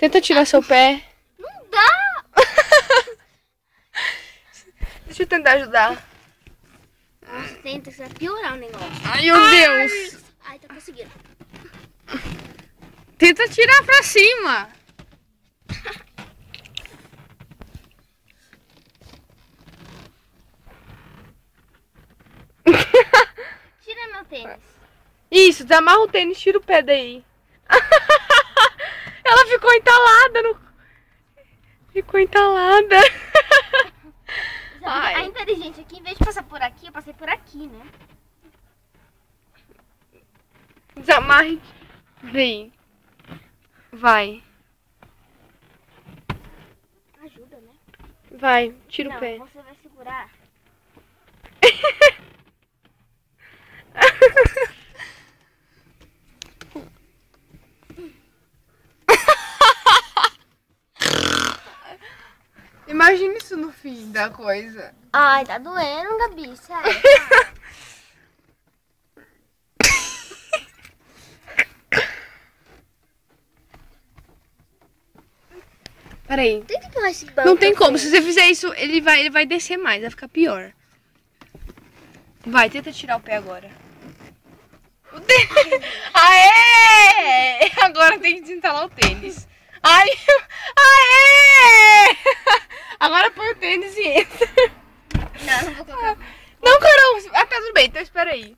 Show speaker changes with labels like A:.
A: Tenta tirar seu pé.
B: Não dá!
A: Deixa eu tentar ajudar.
B: Nossa, tenta, você vai piorar o negócio.
A: Ai, meu Deus.
B: Ai, tá conseguindo.
A: Tenta tirar pra cima.
B: Tira meu tênis.
A: Isso, desamarra o tênis, tira o pé daí. Ela ficou entalada no... Ficou entalada. Ai.
B: A inteligente aqui, em vez de passar por aqui, eu passei por aqui, né?
A: Desamarre. Vem. Vai.
B: Ajuda, né?
A: Vai, tira
B: Não,
A: o pé.
B: você vai segurar.
A: Imagina isso no fim da coisa.
B: Ai, tá doendo, Gabi, sério.
A: Peraí.
B: Tem que empurrar esse banco.
A: Não tem
B: pra
A: como. Se
B: frente.
A: você fizer isso, ele vai descer mais, vai ficar pior. Vai, tenta tirar o pé agora. Aê! Agora tem que desinstalar o tênis. Ai! Aê! Agora põe o tênis e entra.
B: Não, não vou colocar.
A: Não, Carol. Ah, tá tudo bem. Então espera aí.